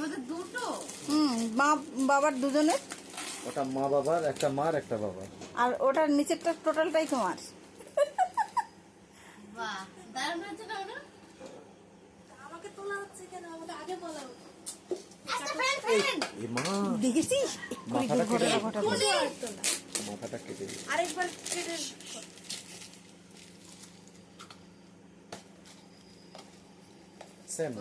মধ্যে দুটো? মা বাবার দুজনের। ওটা মা বাবার, একটা মার একটা বাবার। আর ওটার নিচেরটা টোটালটাই তোমার। বাহ, দারুণ হচ্ছে না ওটা? আমাকে তোলা হচ্ছে কেন? আমাকে আগে বলা হতো। আচ্ছা, ফ্রেন্ড এ মা, দেখেছিস? মাথাটা কেটে ঘটনা ঘটাতে। মাথাটা কেটে দিই। আরেকবার কেটে সেম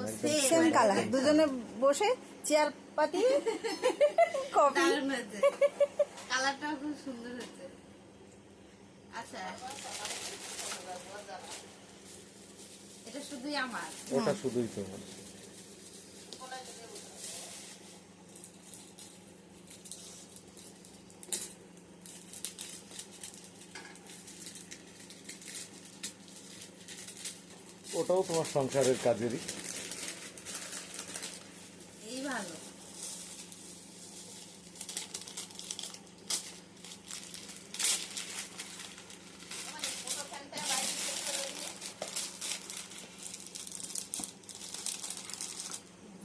সেম কালার, দুজনে বসে চেয়ার পাতিয়ে কফি। দারুণ হয়েছে, কালারটাও খুব সুন্দর হয়েছে। আচ্ছা, এটা শুধুই আমার। ওটা শুধুই তোমার। ওটাও তোমার সংসারের কাজেরই। এই ভালো।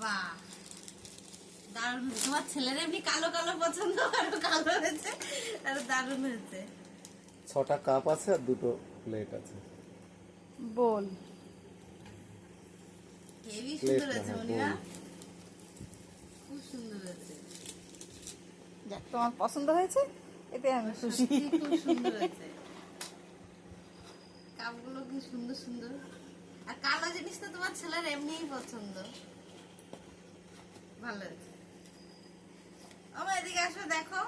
বাহ, দারুণ হয়েছে। তোমার ছেলের এমনি কালো কালো পছন্দ, আরো কালো হয়েছে, আরো দারুণ হয়েছে। 6টা কাপ আছে আর 2টো প্লেট আছে। বল। হেভি প্লেট সুন্দর হয়েছে না, মনিরা, bowl। খুব সুন্দর হয়েছে। যাক, তোমার পছন্দ হয়েছে, এতে আমি খুশি। সত্যি খুব সুন্দর হয়েছে। কাপগুলো কি সুন্দর সুন্দর। আর কালো জিনিস তো তোমার ছেলের এমনিই পছন্দ। ভালো হয়েছে। আমার এদিকে আসো, দেখো।